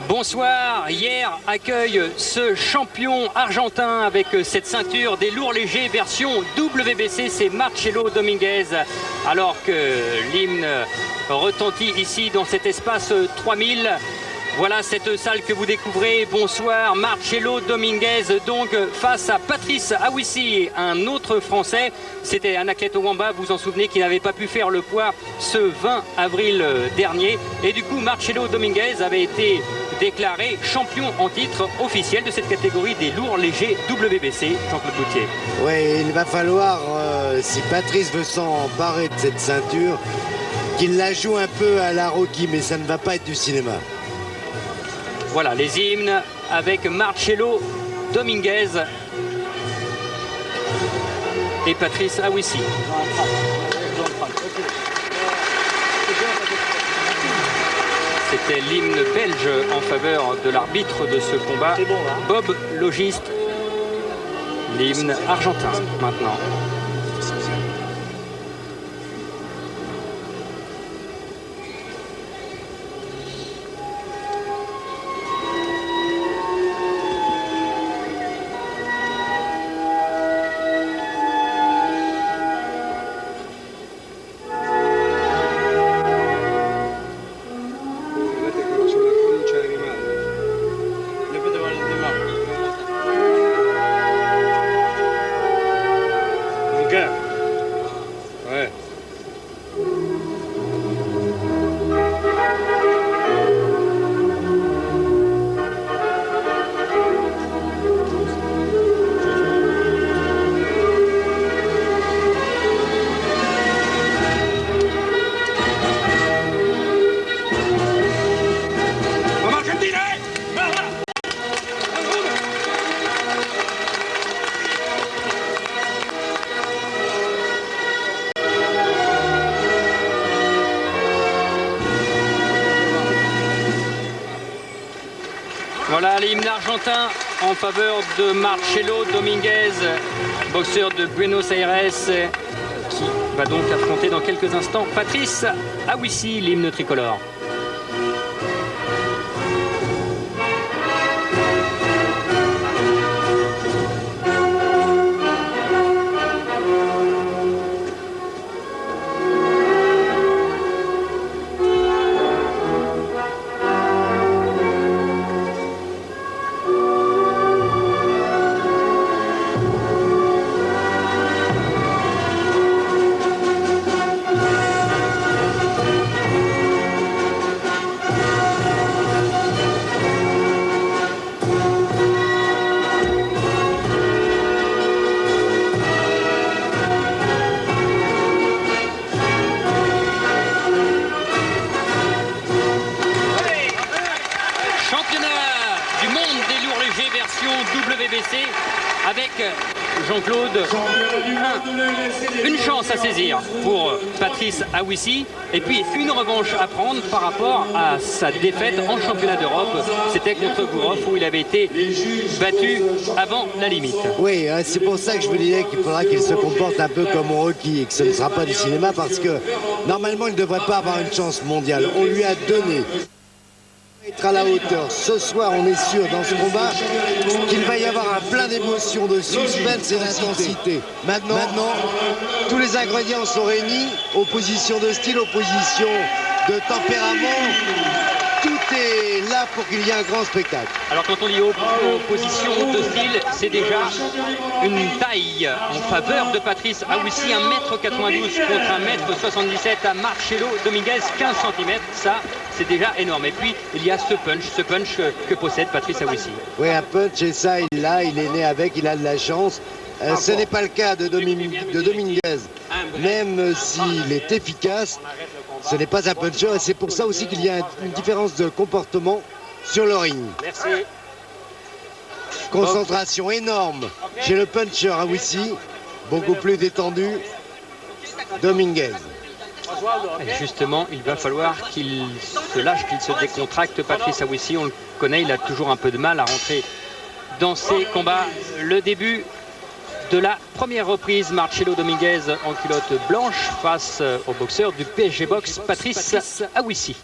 Bonsoir, hier accueille ce champion argentin avec cette ceinture des lourds légers version WBC, c'est Marcelo Dominguez. Alors que l'hymne retentit ici dans cet espace 3000. Voilà cette salle que vous découvrez. Bonsoir, Marcelo Dominguez donc face à Patrice Aouissi, un autre Français. C'était un athlète au Wamba, vous vous en souvenez, qui n'avait pas pu faire le poids ce 20 avril dernier. Et du coup, Marcelo Dominguez avait été déclaré champion en titre officiel de cette catégorie des lourds légers WBC. Jean-Claude Gaultier. Oui, il va falloir, si Patrice veut s'emparer de cette ceinture, qu'il la joue un peu à la Rocky, mais ça ne va pas être du cinéma. Voilà les hymnes avec Marcelo Dominguez et Patrice Aouissi. C'était l'hymne belge en faveur de l'arbitre de ce combat, Bob Logiste. L'hymne argentin maintenant. Ouais. Voilà l'hymne argentin en faveur de Marcelo Dominguez, boxeur de Buenos Aires, qui va donc affronter dans quelques instants Patrice Aouissi, l'hymne tricolore. WBC avec Jean-Claude, une chance à saisir pour Patrice Aouissi et puis une revanche à prendre par rapport à sa défaite en championnat d'Europe. C'était contre Gourov où il avait été battu avant la limite. Oui, c'est pour ça que je vous disais qu'il faudra qu'il se comporte un peu comme Rocky et que ce ne sera pas du cinéma parce que normalement il ne devrait pas avoir une chance mondiale. On lui a donné. Être à la hauteur. Ce soir, on est sûr dans ce combat qu'il va y avoir un plein d'émotions, de suspense et d'intensité. Maintenant, tous les ingrédients sont réunis. Opposition de style, opposition de tempérament. Tout est là pour qu'il y ait un grand spectacle. Alors quand on dit opposition de style, c'est déjà une taille en faveur de Patrice Aouissi, 1m92 contre 1m77 à Marcelo Dominguez, 15 cm. Ça, c'est déjà énorme. Et puis, il y a ce punch que possède Patrice Aouissi. Oui, un punch, et ça, il l'a, il est né avec, il a de la chance. Ce n'est pas le cas de Dominguez. Même s'il est efficace, ce n'est pas un puncher. Et c'est pour ça aussi qu'il y a une différence de comportement sur le ring. Merci. Concentration énorme chez le puncher Aouissi, beaucoup plus détendu Dominguez. Et justement, il va falloir qu'il se lâche, qu'il se décontracte. Patrice Aouissi, on le connaît, il a toujours un peu de mal à rentrer dans ses combats. Le début de la première reprise, Marcelo Dominguez en culotte blanche face au boxeur du PSG Box, Patrice Aouissi.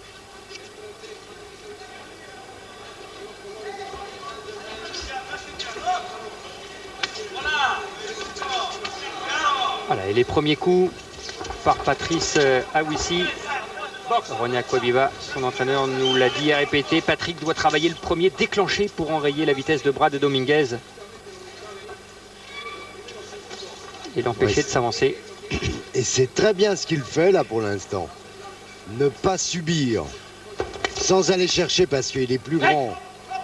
Voilà, et les premiers coups par Patrice Aouissi. René Acquaviva, son entraîneur, nous l'a dit et répété. Patrick doit travailler le premier déclenché pour enrayer la vitesse de bras de Dominguez et l'empêcher de s'avancer. Et c'est très bien ce qu'il fait là pour l'instant. Ne pas subir, sans aller chercher parce qu'il est plus grand.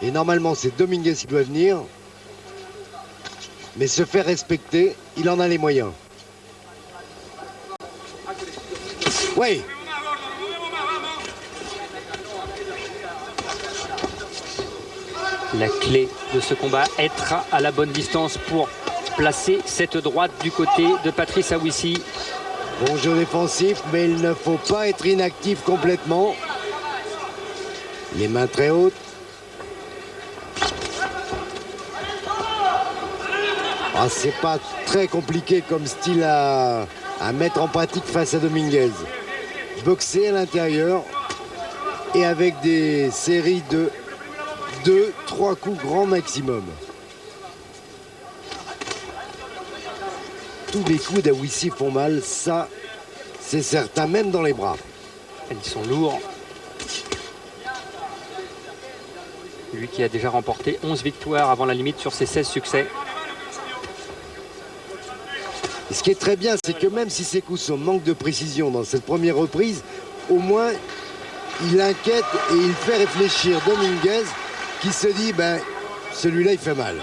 Et normalement c'est Dominguez qui doit venir. Mais se faire respecter, il en a les moyens. Oui. La clé de ce combat, être à la bonne distance pour placer cette droite du côté de Patrice Aouissi. Bon jeu défensif, mais il ne faut pas être inactif complètement. Les mains très hautes. Ah, c'est pas très compliqué comme style à mettre en pratique face à Dominguez. Boxer à l'intérieur et avec des séries de 2-3 coups grand maximum. Tous les coups d'Aouissi font mal, ça c'est certain, même dans les bras. Ils sont lourds. Lui qui a déjà remporté 11 victoires avant la limite sur ses 16 succès. Et ce qui est très bien, c'est que même si ses coups sont manque de précision dans cette première reprise, au moins il inquiète et il fait réfléchir Dominguez qui se dit, ben celui-là il fait mal.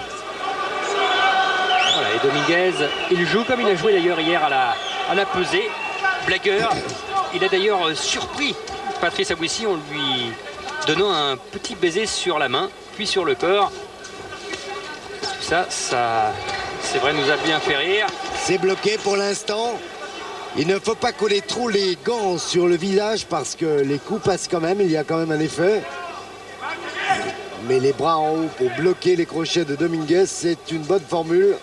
Voilà, et Dominguez, il joue comme il a joué d'ailleurs hier à la pesée. Blagueur, il a d'ailleurs surpris Patrice Aouissi en lui donnant un petit baiser sur la main, puis sur le corps. Tout ça, c'est vrai, nous a bien fait rire. C'est bloqué pour l'instant. Il ne faut pas coller trop les gants sur le visage parce que les coups passent quand même, il y a quand même un effet. Mais les bras en haut pour bloquer les crochets de Dominguez, c'est une bonne formule.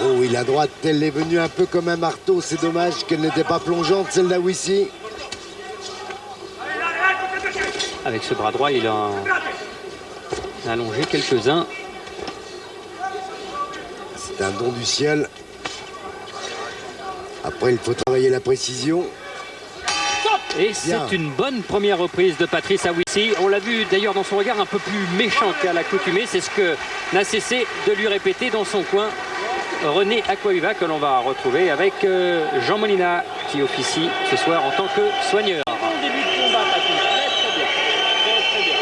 Oh oui, la droite, elle est venue un peu comme un marteau. C'est dommage qu'elle n'était pas plongeante, celle d'Aouissi. Avec ce bras droit, il a allongé quelques-uns. C'est un don du ciel. Après, il faut travailler la précision. Et c'est une bonne première reprise de Patrice Aouissi. On l'a vu d'ailleurs dans son regard un peu plus méchant qu'à l'accoutumée. C'est ce que n'a cessé de lui répéter dans son coin René Acquaviva, que l'on va retrouver avec Jean Molina qui officie ce soir en tant que soigneur. Bon début de combat, Patrice. Très bien. Très bien.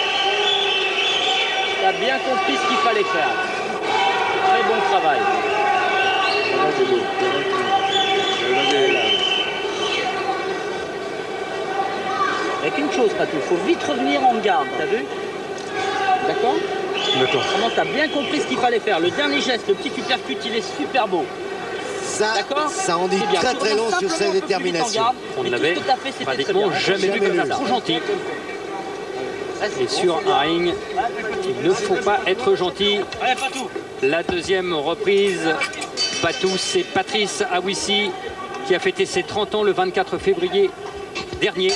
Tu as bien compris ce qu'il fallait faire. Très bon travail. Avec une chose, Patou, il faut vite revenir en garde, t'as vu? D'accord? D'accord. Comment t'as bien compris ce qu'il fallait faire? Le dernier geste, le petit uppercut, il est super beau. Ça en dit très très long sur sa détermination. On n'avait pratiquement jamais vu comme ça. Trop gentil. Et sur un ring, il ne faut pas être gentil. La deuxième reprise, Patou, c'est Patrice Aouissi qui a fêté ses 30 ans le 24 février dernier.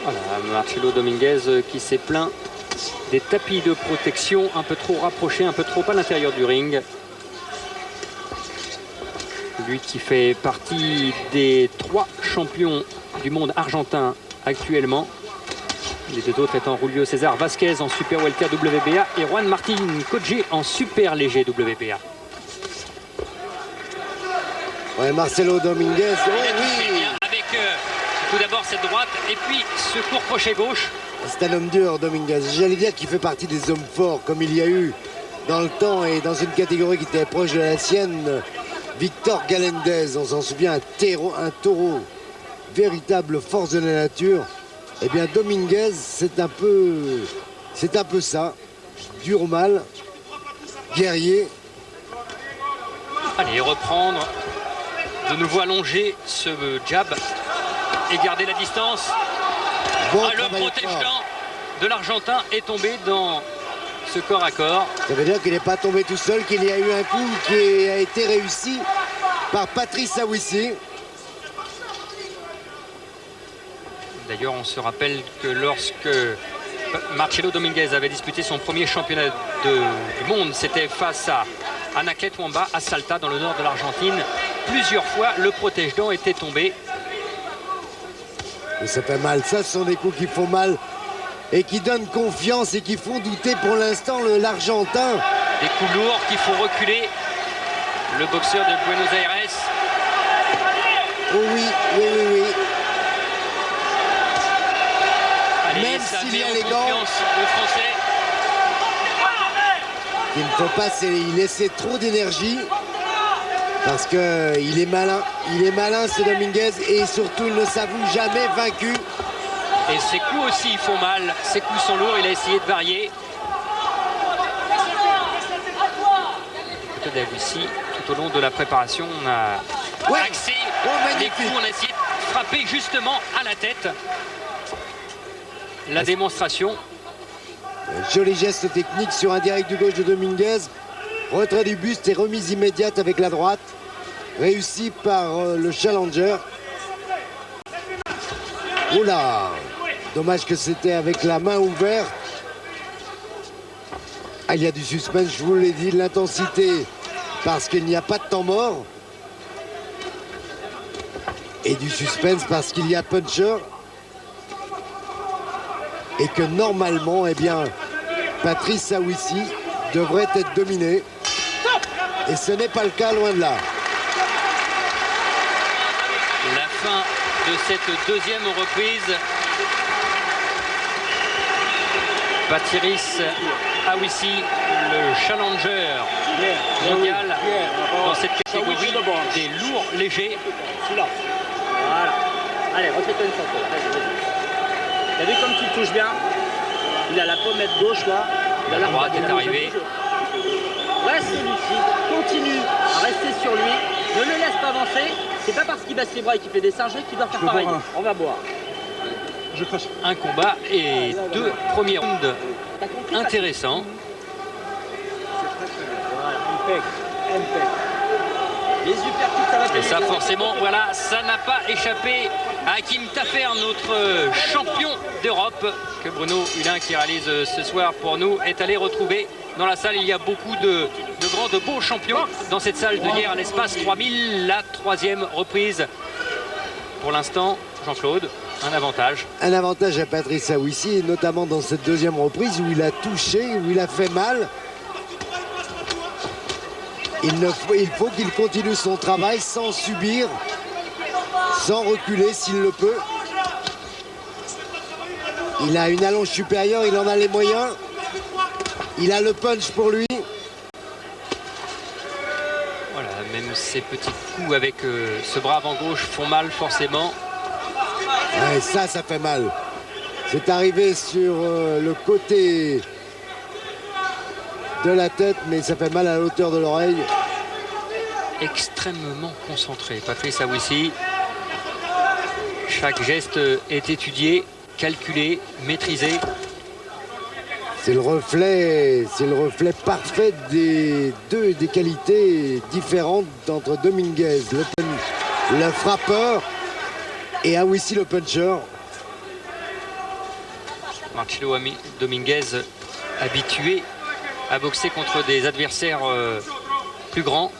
Voilà, Marcelo Dominguez qui s'est plaint des tapis de protection un peu trop rapprochés, un peu trop à l'intérieur du ring. Lui qui fait partie des 3 champions du monde argentin actuellement. Les 2 autres étant Julio César Vasquez en super welter WBA et Juan Martín Codje en super léger WBA. Ouais, Marcelo Dominguez, oh, oui. Avec tout d'abord cette droite et puis ce court crochet gauche. C'est un homme dur, Dominguez. J'allais dire qu'il fait partie des hommes forts, comme il y a eu dans le temps et dans une catégorie qui était proche de la sienne. Victor Galindez, on s'en souvient, un taureau, véritable force de la nature. Eh bien, Dominguez, c'est un peu ça. Dur au mal, guerrier. Allez, reprendre, de nouveau allonger ce jab et garder la distance. Bon le protège-gant de l'Argentin est tombé dans ce corps à corps. Ça veut dire qu'il n'est pas tombé tout seul, qu'il y a eu un coup qui a été réussi par Patrice Aouissi. D'ailleurs, on se rappelle que lorsque Marcelo Dominguez avait disputé son premier championnat du monde, c'était face à Anaclet Wamba à Salta, dans le nord de l'Argentine. Plusieurs fois, le protège-dents était tombé. Et ça fait mal. Ça, ce sont des coups qui font mal et qui donnent confiance et qui font douter pour l'instant l'Argentin. Des coups lourds qui font reculer le boxeur de Buenos Aires. Oh oui, oui, oui, oui. Allez, même s'il y a les gants, le Français. Il ne faut pas y laisser trop d'énergie parce qu'il est malin. Il est malin, ce Dominguez, et surtout, il ne s'avoue jamais vaincu. Et ses coups aussi, ils font mal. Ses coups sont lourds, il a essayé de varier. Ici, tout au long de la préparation, on a axé les coups, on a essayé de frapper justement à la tête. La démonstration. Joli geste technique sur un direct du gauche de Dominguez. Retrait du buste et remise immédiate avec la droite. Réussi par le challenger. Oula! Dommage que c'était avec la main ouverte. Ah, il y a du suspense, je vous l'ai dit, de l'intensité. Parce qu'il n'y a pas de temps mort. Et du suspense parce qu'il y a puncher. Et que normalement, eh bien, Patrice Aouissi devrait être dominé. Et ce n'est pas le cas, loin de là. La fin de cette deuxième reprise. Patrice Aouissi, le challenger mondial dans cette catégorie des lourds légers. Voilà. Allez, refais-toi une photo. T'as vu comme tu touches bien? Il a la pommette gauche là. La droite est arrivée. Reste celui-ci. Continue à rester sur lui. Ne le laisse pas avancer. C'est pas parce qu'il baisse les bras et qu'il fait des singes qu'il doit faire pareil. On va boire. Un combat et deux premiers rounds intéressants. Les uppercuts, ça va. Et ça forcément, voilà, ça n'a pas échappé à Hakim Tafer, notre champion d'Europe, que Bruno Hulin, qui réalise ce soir pour nous, est allé retrouver dans la salle. Il y a beaucoup de grands, de beaux champions dans cette salle de hier à l'espace 3000, la troisième reprise. Pour l'instant, Jean-Claude, un avantage. Un avantage à Patrice Aouissi, notamment dans cette deuxième reprise où il a touché, où il a fait mal. Il faut qu'il continue son travail sans subir, sans reculer s'il le peut. Il a une allonge supérieure, il en a les moyens. Il a le punch pour lui. Voilà, même ces petits coups avec ce bras avant gauche font mal forcément. Ouais, ça fait mal. C'est arrivé sur le côté de la tête, mais ça fait mal à la hauteur de l'oreille. Extrêmement concentré, Patrice Aouissi. Chaque geste est étudié, calculé, maîtrisé. C'est le reflet parfait des qualités différentes entre Dominguez, le frappeur, et Aouissi, le puncher. Marcelo Dominguez, habitué à boxer contre des adversaires plus grands.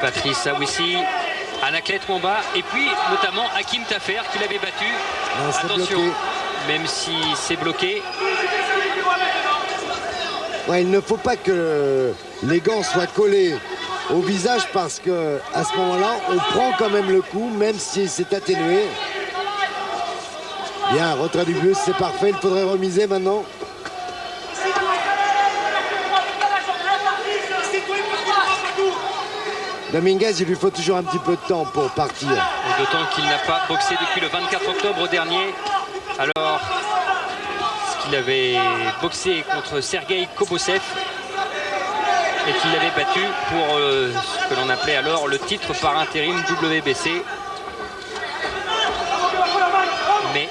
Patrice Aouissi, Anaclet Wamba, et puis notamment Hakim Tafer qui l'avait battu. Non, attention, bloqué. Même si c'est bloqué. Ouais, il ne faut pas que les gants soient collés au visage parce que à ce moment-là, on prend quand même le coup, même si c'est atténué. Bien, retrait du buste, c'est parfait. Il faudrait remiser maintenant. Dominguez, il lui faut toujours un petit peu de temps pour partir. D'autant qu'il n'a pas boxé depuis le 24 octobre dernier. Alors qu'il avait boxé contre Sergei Kobosev et qu'il l'avait battu pour ce que l'on appelait alors le titre par intérim WBC. Mais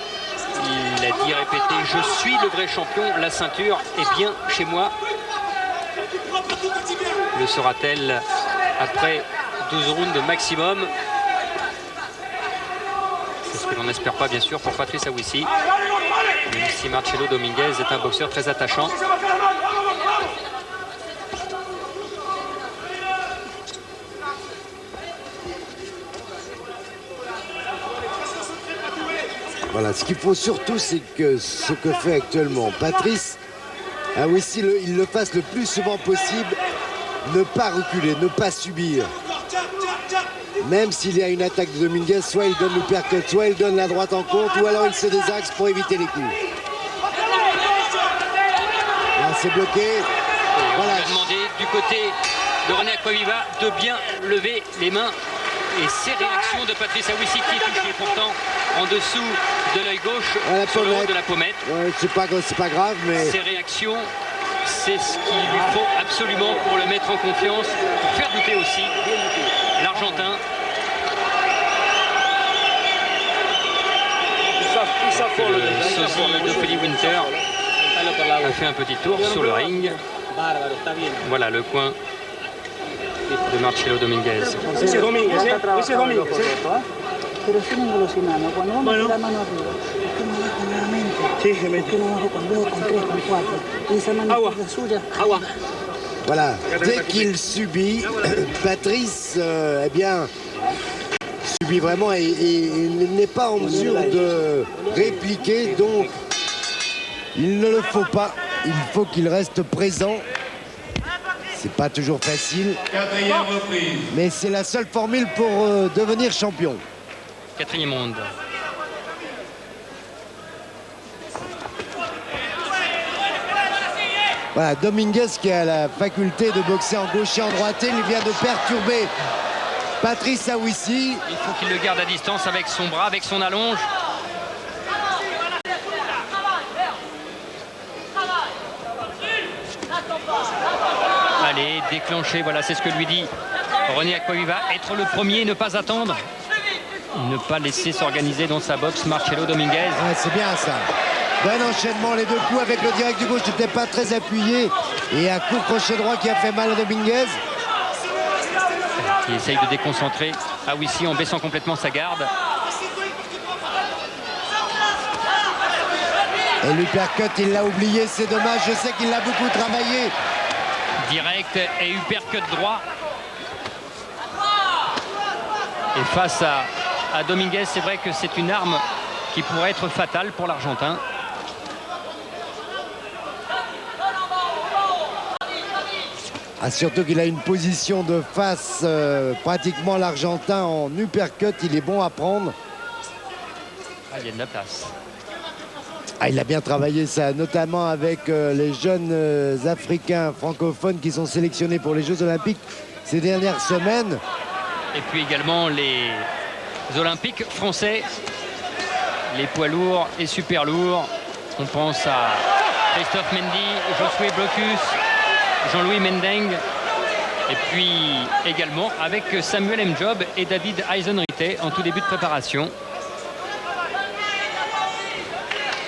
il a a dit, répété, je suis le vrai champion, la ceinture est bien chez moi. Le sera-t-elle après 12 rounds maximum? C'est ce que l'on n'espère pas, bien sûr, pour Patrice Aouissi. Même si Marcelo Dominguez est un boxeur très attachant. Voilà, ce qu'il faut surtout, c'est que ce que fait actuellement Patrice Aouissi, il le fasse le plus souvent possible, ne pas reculer, ne pas subir. Même s'il y a une attaque de Dominguez, soit il donne l'uppercut, soit il donne la droite en compte, ou alors il se désaxe pour éviter les coups. Là, c'est bloqué. Voilà. On lui a demandé du côté de René Acquaviva de bien lever les mains. Et ces réactions de Patrice Aouissi qui est touché pourtant en dessous de l'œil gauche, sur le haut de la pommette. Ouais, c'est pas grave, mais... Ces réactions, c'est ce qu'il lui faut absolument pour le mettre en confiance, pour faire douter aussi l'Argentin. Le sosie d'Ophélie Winter a fait un petit tour sur le ring. Voilà le coin de Marcelo Dominguez. Ese es Domínguez, ¿eh? Ese es Domínguez, ¿eh? Pero si no los enanos, cuando vamos a la mano arriba, ¿por qué no bajo nuevamente? Sí, se mete. ¿Por qué no bajo con 2, con 3, con 4? Y esa mano es suya. Agua. Voilà, dès qu'il subit, Patrice, eh bien, subit vraiment et il n'est pas en mesure de répliquer, donc il ne le faut pas, il faut qu'il reste présent. C'est pas toujours facile, mais c'est la seule formule pour devenir champion. Quatrième round. Voilà, Dominguez qui a la faculté de boxer en gauche et en droitier, il vient de perturber Patrice Aouissi. Il faut qu'il le garde à distance avec son bras, avec son allonge. Allez, déclencher, voilà, c'est ce que lui dit René Acquaviva. Être le premier, ne pas attendre. Ne pas laisser s'organiser dans sa boxe Marcelo Dominguez. Ouais, c'est bien ça. Bon enchaînement, les deux coups avec le direct du gauche, n'était pas très appuyé. Et un coup crochet droit qui a fait mal à Dominguez. Qui essaye de déconcentrer Aouissi en baissant complètement sa garde. Et l'uppercut, il l'a oublié, c'est dommage. Je sais qu'il l'a beaucoup travaillé. Direct et uppercut droit. Et face à Dominguez, c'est vrai que c'est une arme qui pourrait être fatale pour l'Argentin. Ah, surtout qu'il a une position de face, pratiquement l'Argentin en uppercut, il est bon à prendre. Ah, il y a de la place. Ah, il a bien travaillé ça, notamment avec les jeunes Africains francophones qui sont sélectionnés pour les Jeux Olympiques ces dernières semaines. Et puis également les Olympiques français, les poids lourds et super lourds. On pense à Christophe Mendy, Josué Blocus, Jean-Louis Mendeng. Et puis également avec Samuel Mjob et David Eisenrite en tout début de préparation.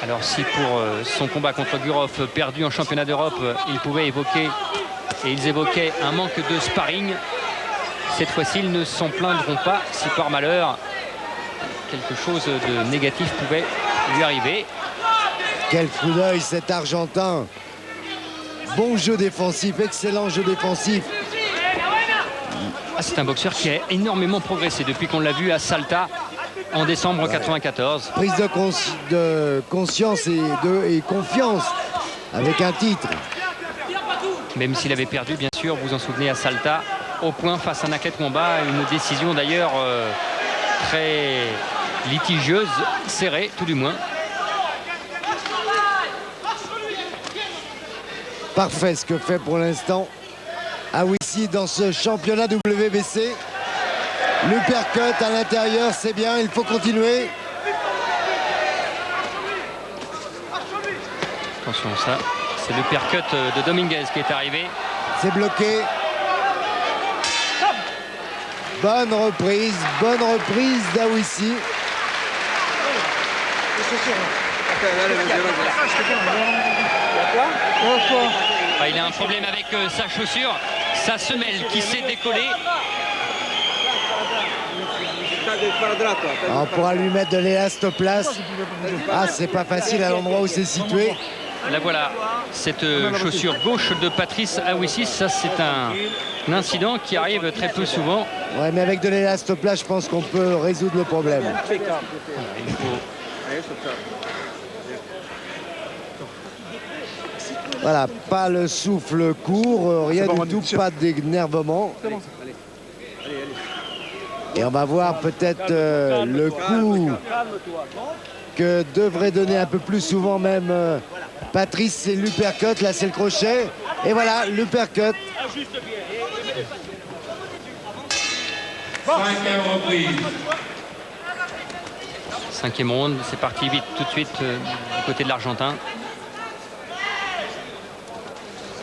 Alors si pour son combat contre Gurov perdu en championnat d'Europe, il pouvait évoquer, et ils évoquaient un manque de sparring, cette fois-ci ils ne s'en plaindront pas si par malheur quelque chose de négatif pouvait lui arriver. Quel coup d'œil cet Argentin. Bon jeu défensif, excellent jeu défensif. Ah, c'est un boxeur qui a énormément progressé depuis qu'on l'a vu à Salta en décembre 94. Prise de conscience et confiance avec un titre. Même s'il avait perdu, bien sûr, vous vous en souvenez, à Salta, au point face à Naklet Mwamba, une décision d'ailleurs très litigieuse, serrée tout du moins. Parfait ce que fait pour l'instant Aouissi dans ce championnat WBC. L'uppercut à l'intérieur, c'est bien, il faut continuer. Attention, ça, c'est l'uppercut de Dominguez qui est arrivé. C'est bloqué. Bonne reprise d'Aouissi. Il a un problème avec sa chaussure, sa semelle qui s'est décollée. On pourra lui mettre de l'élastoplast. Ah, c'est pas facile à l'endroit où c'est situé. Là voilà, cette chaussure gauche de Patrice Aouissi, ça c'est un incident qui arrive très peu souvent. Ouais, mais avec de l'élastoplast, je pense qu'on peut résoudre le problème. Il faut... Voilà, pas le souffle court, rien du tout, pas d'énervement. Et on va voir peut-être le coup que devrait donner un peu plus souvent même Patrice, c'est l'uppercut, là c'est le crochet. Et voilà, l'uppercut. Cinquième ronde, c'est parti vite tout de suite du côté de l'Argentin.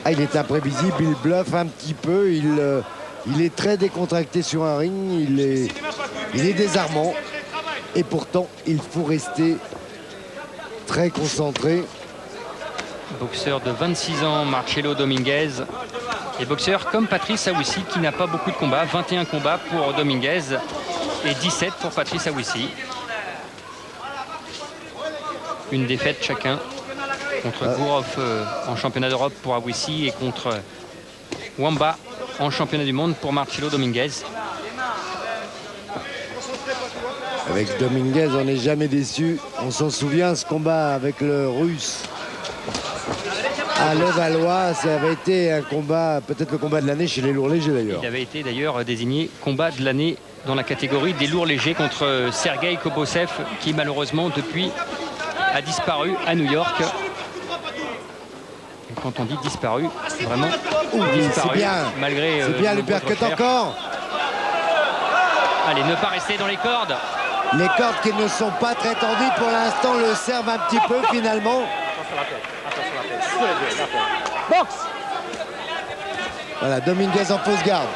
Ah, il est imprévisible, il bluffe un petit peu, il est très décontracté sur un ring, il est désarmant. Et pourtant, il faut rester très concentré. Boxeur de 26 ans, Marcelo Dominguez. Et boxeur comme Patrice Aouissi qui n'a pas beaucoup de combats. 21 combats pour Dominguez et 17 pour Patrice Aouissi. Une défaite chacun contre Gourov en championnat d'Europe pour Aouissi et contre Wamba en championnat du monde pour Marcelo Dominguez. Avec Dominguez, on n'est jamais déçu. On s'en souvient, ce combat avec le Russe à Levallois, ça avait été un combat, peut-être le combat de l'année chez les lourds légers d'ailleurs. Il avait été d'ailleurs désigné combat de l'année dans la catégorie des lourds légers contre Sergei Kobosev qui malheureusement depuis a disparu à New York. Et quand on dit disparu, vraiment disparu. C'est bien, malgré c'est bien l'uppercut encore. Allez, ne pas rester dans les cordes. Les cordes qui ne sont pas très tendues pour l'instant le servent un petit peu finalement. Voilà, Dominguez en fausse garde.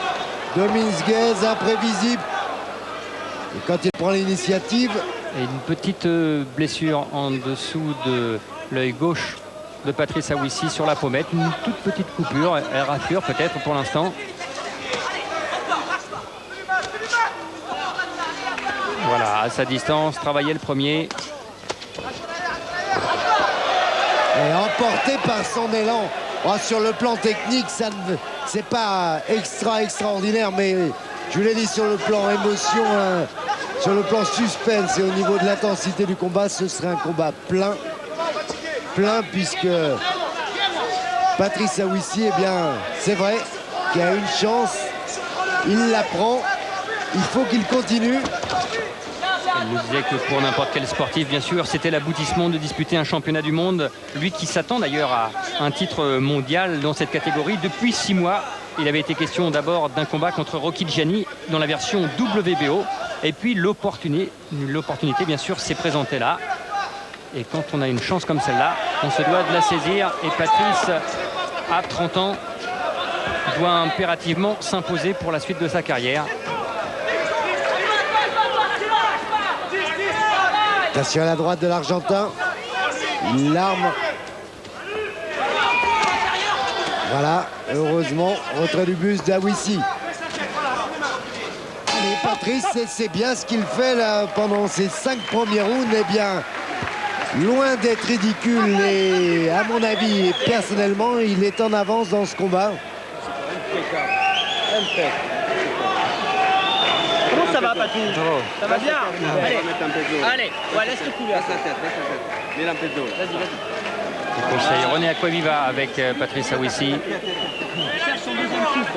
Dominguez imprévisible. Et quand il prend l'initiative. Et une petite blessure en dessous de l'œil gauche de Patrice Aouissi sur la pommette. Une toute petite coupure, elle rassure peut-être pour l'instant. Voilà, à sa distance, travailler le premier. Et emporté par son élan. Oh, sur le plan technique, ça ne c'est pas extraordinaire, mais je vous l'ai dit, sur le plan émotion, sur le plan suspense et au niveau de l'intensité du combat, ce serait un combat plein puisque Patrice Aouissi, eh bien, c'est vrai qu'il a une chance, il la prend, il faut qu'il continue. Il nous disait que pour n'importe quel sportif, bien sûr, c'était l'aboutissement de disputer un championnat du monde. Lui qui s'attend d'ailleurs à un titre mondial dans cette catégorie depuis 6 mois. Il avait été question d'abord d'un combat contre Rocky Gianni dans la version WBO. Et puis l'opportunité, bien sûr, s'est présentée là. Et quand on a une chance comme celle-là, on se doit de la saisir. Et Patrice, à 30 ans, doit impérativement s'imposer pour la suite de sa carrière. Attention à la droite de l'Argentin. L'arme. Voilà, heureusement, retrait du buste d'Aouissi. Et Patrice, c'est bien ce qu'il fait là pendant ces 5 premiers rounds. Eh bien, loin d'être ridicule. Et à mon avis, et personnellement, il est en avance dans ce combat. Ça va, Patou? Ça va bien? Allez, ouais, laisse le couler. Vas-y. Le conseil René Acquaviva avec Patrice Aouissi. Cherche son deuxième souffle.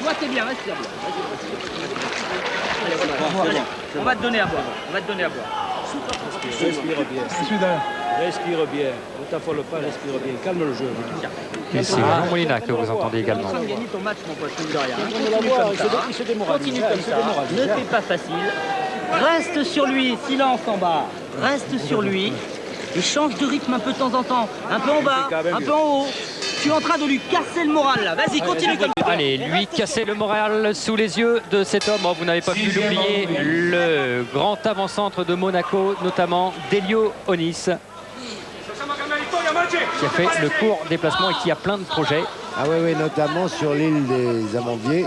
Toi, t'es bien, reste bien. Allez, on va te donner à boire. Respire bien. Respire bien. Ne t'affole pas, respire bien. Calme le jeu. Et c'est Jean Molina que vous entendez également. Tu as gagné ton match, mon pote, mine de rien. Continue comme ça. Ne fais pas facile. Reste sur lui. Silence en bas. Reste sur lui. Et change de rythme un peu de temps en temps. Un peu en bas, un peu en haut. Tu es en train de lui casser le moral là. Vas-y, continue comme ça. Allez, lui casser le moral sous les yeux de cet homme. Oh, vous n'avez pas pu l'oublier, le grand avant-centre de Monaco, notamment Delio Onis, qui a fait le court déplacement et qui a plein de projets. Ah oui, notamment sur l'île des Amandiers.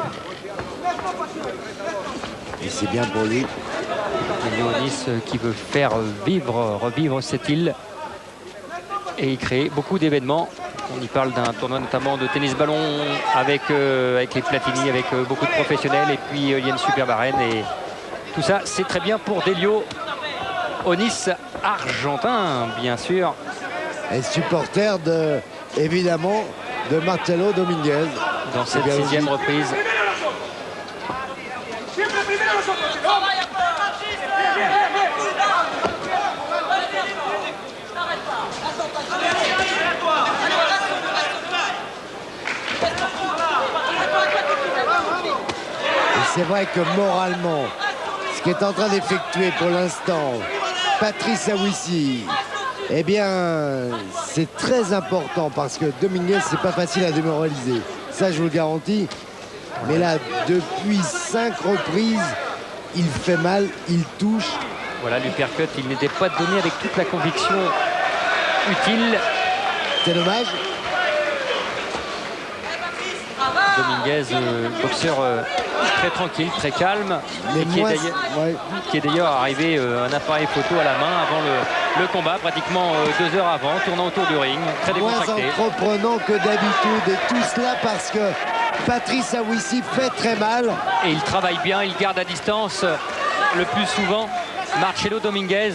Et c'est bien pour lui. Delio Onis qui veut faire revivre cette île et y créer beaucoup d'événements. On y parle d'un tournoi notamment de tennis ballon avec les Platini, avec beaucoup de professionnels, et puis il y a une superbe arène. Et tout ça, c'est très bien pour Delio Onis, argentin, bien sûr. Et supporter évidemment de Marcelo Dominguez. Dans cette 6e reprise. C'est vrai que moralement, ce qui est en train d'effectuer pour l'instant Patrice Aouissi, eh bien, c'est très important parce que Dominguez, c'est pas facile à démoraliser. Ça, je vous le garantis. Mais là, depuis 5 reprises, il fait mal, il touche. Voilà, l'uppercut, il n'était pas donné avec toute la conviction utile. C'est dommage. Dominguez, boxeur très tranquille, très calme, mais qui est d'ailleurs arrivé un appareil photo à la main avant le combat, pratiquement 2 heures avant, tournant autour du ring, très décontracté. Moins entreprenant que d'habitude, et tout cela parce que Patrice Aouissi fait très mal. Et il travaille bien, il garde à distance le plus souvent Marcelo Dominguez,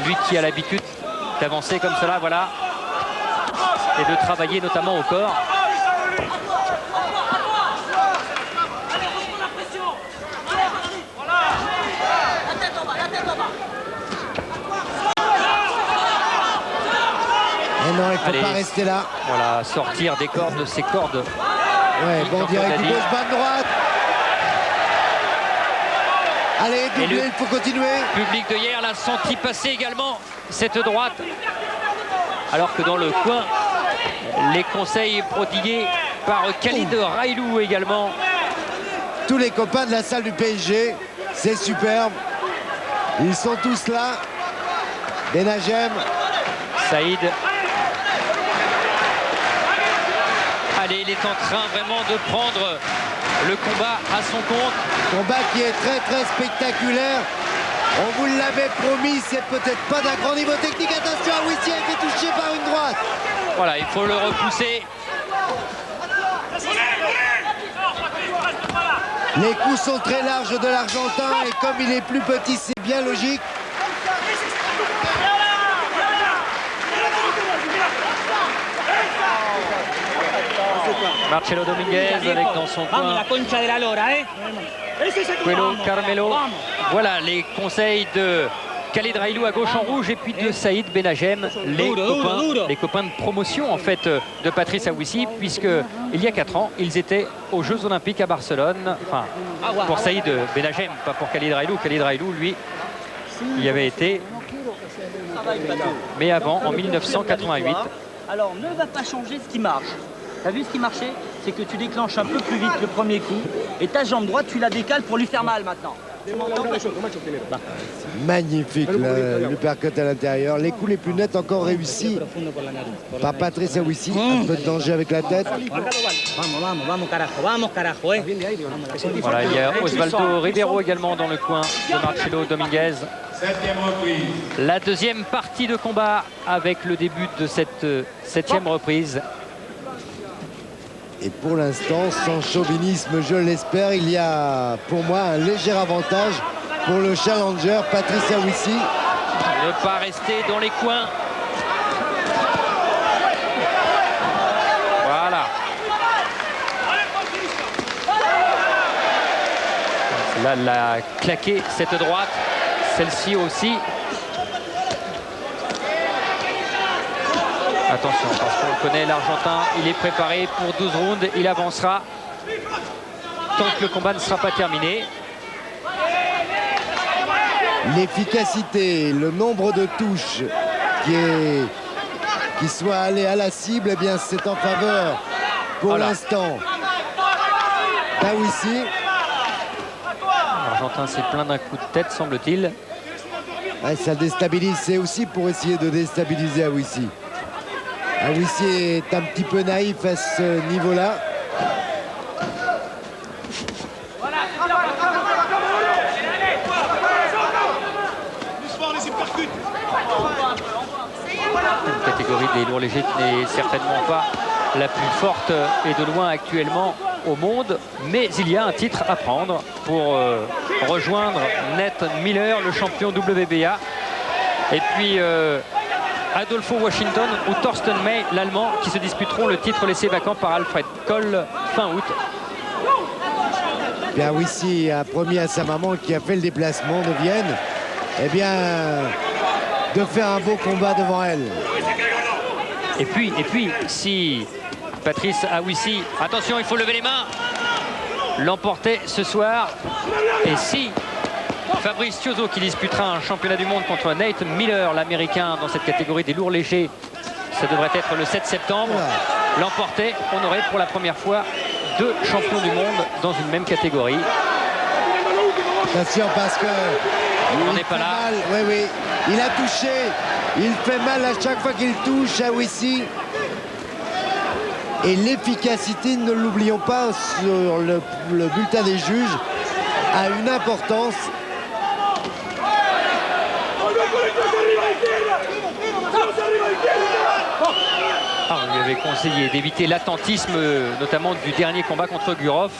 lui qui a l'habitude d'avancer comme cela, voilà, et de travailler notamment au corps. Et non, il ne faut pas rester là. Voilà, sortir des cordes, de ses cordes. Ouais, bon direct du gauche, bas de droite. Allez, doublé, il faut continuer. Le public de hier l'a senti passer également cette droite. Alors que dans le coin, les conseils prodigués par Khalid Railou également. Tous les copains de la salle du PSG, c'est superbe. Ils sont tous là. Benagem. Saïd. Allez, il est en train vraiment de prendre le combat à son compte. Combat qui est très très spectaculaire. On vous l'avait promis, c'est peut-être pas d'un grand niveau technique. Attention, Aouissi a été touché par une droite. Voilà, il faut le repousser. Les coups sont très larges de l'Argentin et comme il est plus petit, c'est bien logique. Marcelo Dominguez avec dans son coin Coelho Carmelo. Voilà les conseils de Khalid Railou à gauche en rouge et puis de Saïd Benagem, les copains de promotion en fait de Patrice Aouissi, puisque il y a 4 ans ils étaient aux Jeux Olympiques à Barcelone. Enfin pour Saïd Benagem, pas pour Khalid Railou. Khalid Railou lui y avait été, mais avant en 1988. Alors ne va pas changer ce qui marche. T'as vu ce qui marchait? C'est que tu déclenches un peu plus vite le premier coup et ta jambe droite tu la décales pour lui faire mal maintenant. Magnifique l'uppercut à l'intérieur. Les coups les plus nets encore réussis par Patrice Aouissi. Un peu de danger avec la tête. Voilà, il y a Osvaldo Ribeiro également dans le coin de Marcelo Dominguez. La deuxième partie de combat avec le début de cette 7e reprise. Et pour l'instant, sans chauvinisme, je l'espère, il y a pour moi un léger avantage pour le challenger Patrice Aouissi. Ne pas rester dans les coins. Voilà. Là, elle a claqué cette droite. Celle-ci aussi. Attention, parce qu'on le connaît, l'Argentin, il est préparé pour 12 rounds, il avancera tant que le combat ne sera pas terminé. L'efficacité, le nombre de touches qui est qu'il soit allé à la cible, eh bien c'est en faveur pour l'instant d'Aouissi. L'Argentin s'est plaint d'un coup de tête, semble-t-il. Ouais, ça déstabilise, c'est aussi pour essayer de déstabiliser Aouissi. Aouissi est un petit peu naïf à ce niveau-là. Une catégorie des lourds légers n'est certainement pas la plus forte et de loin actuellement au monde, mais il y a un titre à prendre pour rejoindre Nate Miller, le champion WBA, et puis Adolfo Washington ou Thorsten May, l'Allemand, qui se disputeront le titre laissé vacant par Alfred Kohl fin août. Bien Aouissi a promis à sa maman qui a fait le déplacement de Vienne, eh bien, de faire un beau combat devant elle. Et puis, si Patrice Aouissi, attention, il faut lever les mains, l'emportait ce soir, et si Fabrice Tiozzo, qui disputera un championnat du monde contre Nate Miller, l'américain, dans cette catégorie des lourds légers, ça devrait être le 7 septembre, l'emportait, on aurait pour la première fois 2 champions du monde dans une même catégorie. Attention parce que on n'est pas là. Oui, oui, il a touché, il fait mal à chaque fois qu'il touche Aouissi. Et l'efficacité, ne l'oublions pas, sur le bulletin des juges, a une importance. On lui avait conseillé d'éviter l'attentisme, notamment du dernier combat contre Gurov.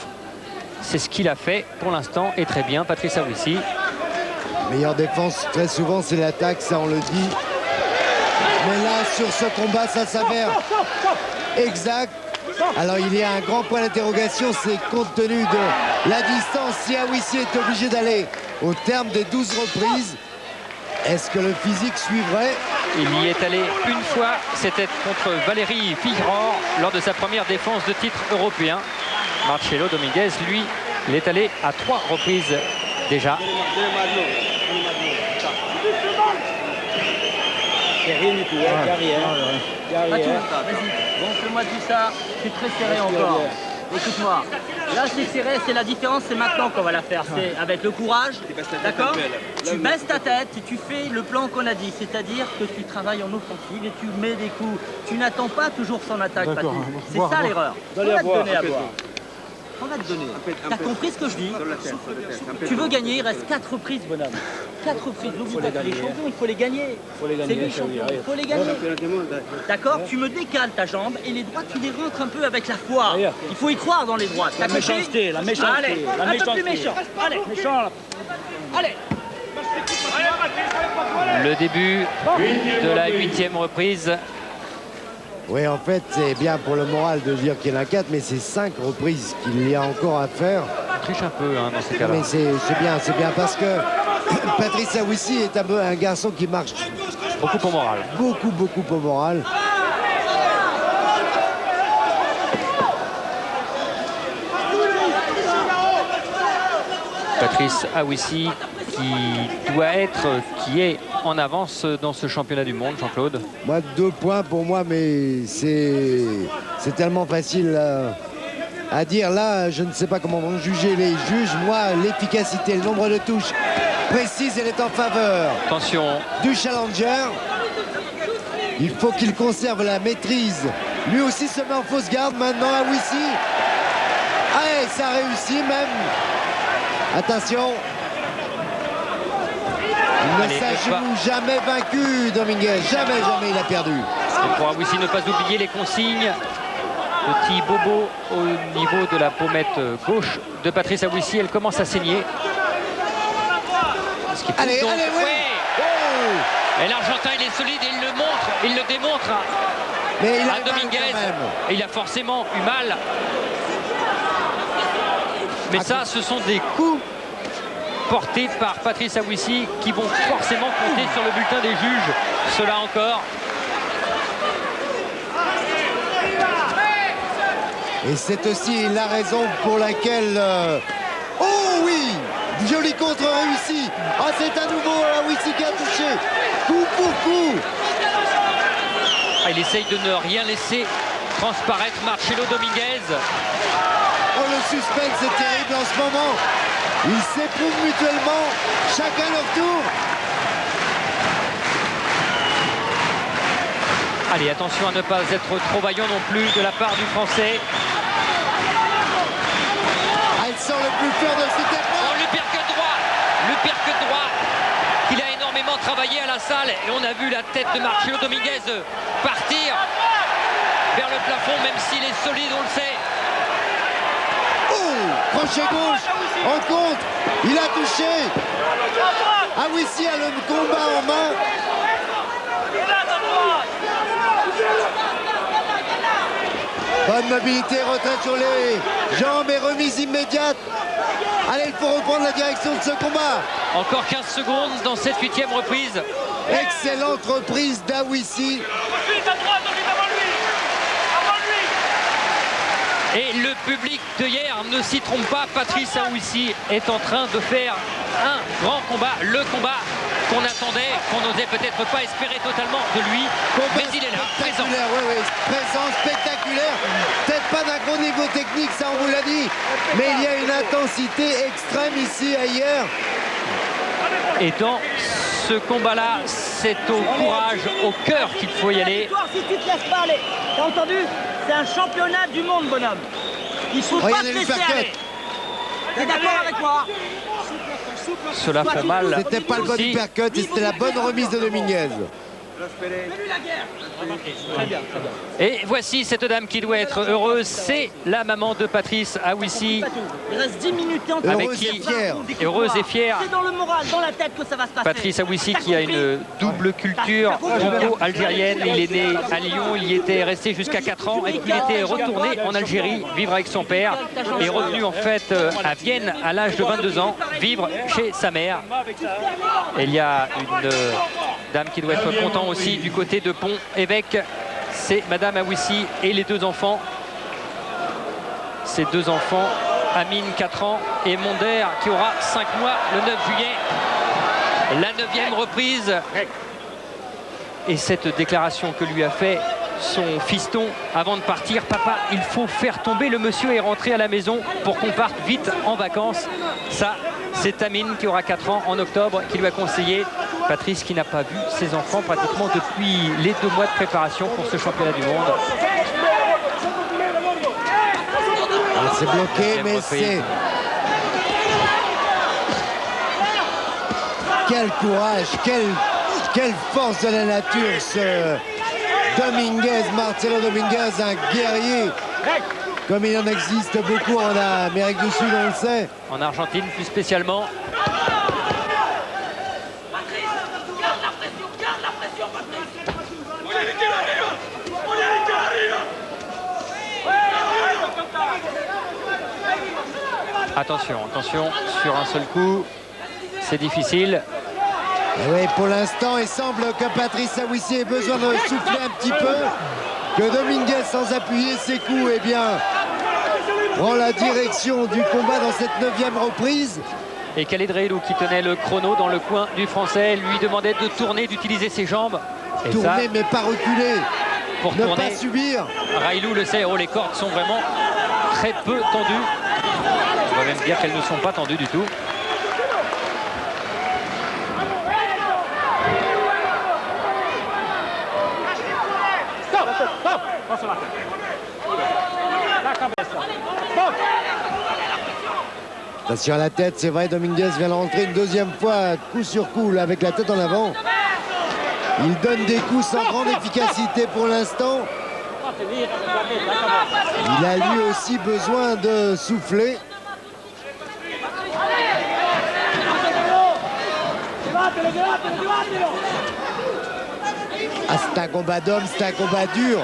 C'est ce qu'il a fait pour l'instant, et très bien, Patrice Aouissi. Meilleure défense, très souvent, c'est l'attaque, ça on le dit. Mais là, sur ce combat, ça s'avère exact. Alors, il y a un grand point d'interrogation, c'est compte tenu de la distance, si Aouissi est obligé d'aller au terme des 12 reprises, est-ce que le physique suivrait? Il y est allé une fois, c'était contre Valérie Figueroa lors de sa première défense de titre européen. Marcelo Dominguez, lui, il est allé à 3 reprises déjà. C'est rien du tout, vas-y, gonfle-moi tout ça, c'est très serré encore. Écoute-moi, là c'est serré, c'est la différence, c'est maintenant qu'on va la faire. C'est avec le courage, d'accord? Tu baisses ta tête et tu fais le plan qu'on a dit, c'est-à-dire que tu travailles en offensive et tu mets des coups. Tu n'attends pas toujours son attaque, Patrick. C'est ça l'erreur. On va te donner à boire. On va te donner. T'as compris ce que je dis? Tu veux gagner, il reste 4 reprises, bonhomme. 4 reprises. N'oublie pas que les champions, il faut les gagner. C'est lui champion, il faut les gagner. D'accord? Tu me décales ta jambe et les droites, tu les rentres un peu avec la foi. Il faut y croire dans les droites. La méchanceté, la méchanceté. Allez, un peu plus méchant. Allez, méchant. Allez. Le début de la 8e reprise. Oui, en fait, c'est bien pour le moral de dire qu'il y en a 4, mais c'est 5 reprises qu'il y a encore à faire. Il triche un peu dans ces cas-là. Mais c'est bien parce que Patrice Aouissi est un garçon qui marche beaucoup au moral. Beaucoup au moral. Patrice Aouissi qui est en avance dans ce championnat du monde, Jean-Claude. Moi, 2 points pour moi, mais c'est tellement facile à dire. Là, je ne sais pas comment vont juger les juges. Moi, l'efficacité, le nombre de touches précises, elle est en faveur. Attention. Du challenger. Il faut qu'il conserve la maîtrise. Lui aussi se met en fausse garde maintenant, Aouissi. Allez, ça réussit même. Attention. Il ne s'ajoute jamais vaincu, Dominguez. Jamais il a perdu. Et pour Aouissi, ne pas oublier les consignes. Petit bobo au niveau de la pommette gauche de Patrice Aouissi. Elle commence à saigner. Allez, oui. Et l'Argentin, il est solide et il le montre, il le démontre à Dominguez. Et il a forcément eu mal. Mais ça, ce sont des coups portés par Patrice Aouissi qui vont forcément compter sur le bulletin des juges. Cela encore. Et c'est aussi la raison pour laquelle... Oh oui! Joli contre réussi. Ah, c'est à nouveau Aouissi qui a touché. Coup pour coup. Il essaye de ne rien laisser transparaître Marcelo Dominguez. Oh, le suspense est terrible en ce moment. Ils s'éprouvent mutuellement, chacun leur tour. Allez, attention à ne pas être trop vaillant non plus de la part du Français. Elle sort le plus fort de cette épreuve. Oh, le percute droit qu'il a énormément travaillé à la salle. Et on a vu la tête de Marcelo Dominguez partir vers le plafond, même s'il est solide, on le sait. Oh, crochet gauche, en contre, il a touché. Aouissi a le combat en main. Bonne mobilité, retraite sur les jambes et remise immédiate. Allez, il faut reprendre la direction de ce combat. Encore 15 secondes dans cette 8e reprise. Excellente reprise d'Aouissi. Et le public de hier ne s'y trompe pas. Patrice Aouissi est en train de faire un grand combat. Le combat qu'on attendait, qu'on n'osait peut-être pas espérer totalement de lui. Mais il est là, présent. Oui, présent, spectaculaire. Peut-être pas d'un gros niveau technique, ça on vous l'a dit. Mais il y a une intensité extrême ici à hier. Et dans ce combat-là, c'est au courage, au cœur qu'il faut y aller. Si tu te laisses pas aller, t'as entendu? C'est un championnat du monde, bonhomme. Il faut pas te laisser aller. T'es d'accord avec moi? Cela fait mal. C'était pas le bon aussi. uppercut, c'était la bonne remise de Dominguez. Et voici cette dame qui doit être heureuse, c'est la maman de Patrice Aouissi. Il reste 10 minutes et on Avec Heureuse qui et fière. Heureuse et fière. C'est dans le moral, dans la tête que ça va se passer. Patrice Aouissi qui a une double culture franco-algérienne. Il est né à Lyon, il y était resté jusqu'à 4 ans et il était retourné en Algérie vivre avec son père et est revenu en fait à Vienne à l'âge de 22 ans vivre chez sa mère. Et il y a une dame qui doit être contente aussi du côté de Pont-Évêque. C'est Madame Aouissi et les deux enfants. Ces deux enfants, Amine 4 ans et Monder qui aura 5 mois le 9 juillet. La 9e reprise. Et cette déclaration que lui a fait son fiston avant de partir: papa, il faut faire tomber le monsieur et rentrer à la maison pour qu'on parte vite en vacances. Ça, c'est Amine qui aura 4 ans en octobre qui lui a conseillé. Patrice qui n'a pas vu ses enfants pratiquement depuis les 2 mois de préparation pour ce championnat du monde. C'est bloqué, mais c'est... Quel courage, quelle force de la nature, ce Dominguez, Marcelo Dominguez, un guerrier, comme il en existe beaucoup en Amérique du Sud, on le sait. En Argentine plus spécialement. Attention, attention, sur un seul coup, c'est difficile. Et oui, pour l'instant, il semble que Patrice Aouissi ait besoin de souffler un petit peu, que Dominguez, sans appuyer ses coups, eh bien, prend la direction du combat dans cette 9e reprise. Et Khaled Reilou qui tenait le chrono dans le coin du Français lui demandait de tourner, d'utiliser ses jambes. Et Tourner, ça, mais pas reculer, pour ne tourner, pas subir. Reilou le sait, oh, les cordes sont vraiment très peu tendues. On va même dire qu'elles ne sont pas tendues du tout. Sur la tête, c'est vrai, Dominguez vient de rentrer une 2e fois, coup sur coup, là, avec la tête en avant. Il donne des coups sans grande efficacité pour l'instant. Il a lui aussi besoin de souffler. Ah, c'est un combat d'homme, c'est un combat dur.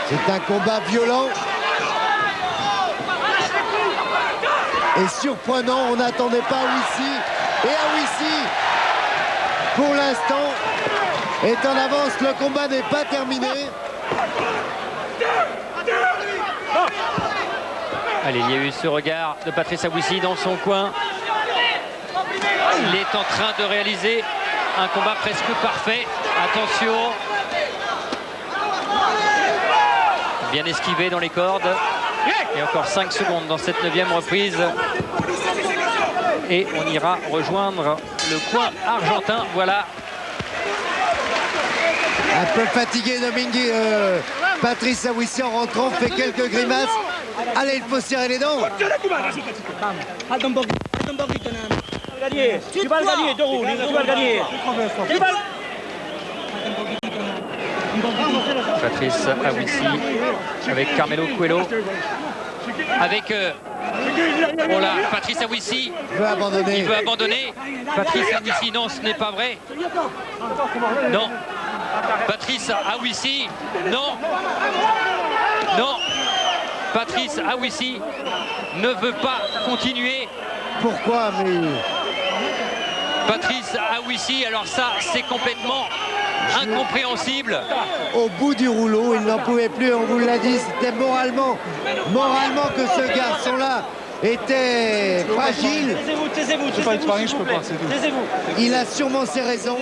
C'est un combat violent. Et surprenant, on n'attendait pas Aouissi. Et Aouissi, pour l'instant, est en avance. Le combat n'est pas terminé. Allez, il y a eu ce regard de Patrice Aouissi dans son coin. Il est en train de réaliser un combat presque parfait Attention. Bien esquivé dans les cordes. Et encore 5 secondes dans cette 9e reprise. Et on ira rejoindre le coin argentin. Voilà. Un peu fatigué Patrice Aouissi en rentrant fait quelques grimaces. Allez, il faut serrer les dents. Tu vas le gagner, Doro, tu vas le gagner. Patrice Aouissi avec Carmelo Coelho. Avec oh là, Patrice Aouissi veut abandonner. Il veut abandonner. Patrice Aouissi, non, ce n'est pas vrai. Non. Patrice Aouissi, non. Non. Patrice Aouissi ne veut pas continuer. Pourquoi? Mais Patrice Aouissi, alors ça, c'est complètement incompréhensible. Au bout du rouleau, il n'en pouvait plus, on vous l'a dit, c'était moralement que ce garçon-là était fragile. Taisez-vous, c'est pas une sparring, je peux pas, c'est tout. Taisez-vous. Il a sûrement ses raisons.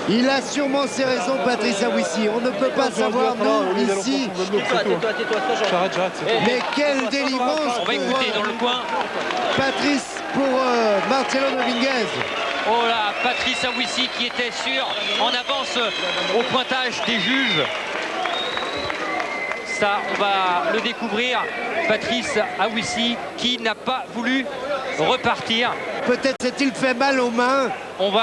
Il a sûrement ses raisons, Patrice Aouissi. On ne peut pas savoir, nous, ici. Tais-toi, j'arrête, c'est tout. Mais quelle délivrance On va écouter dans le coin. Patrice pour Marcelo Dominguez. Oh là, Patrice Aouissi qui était sûr en avance au pointage des juges. Ça, on va le découvrir. Patrice Aouissi qui n'a pas voulu repartir. Peut-être s'est-il fait mal aux mains. On va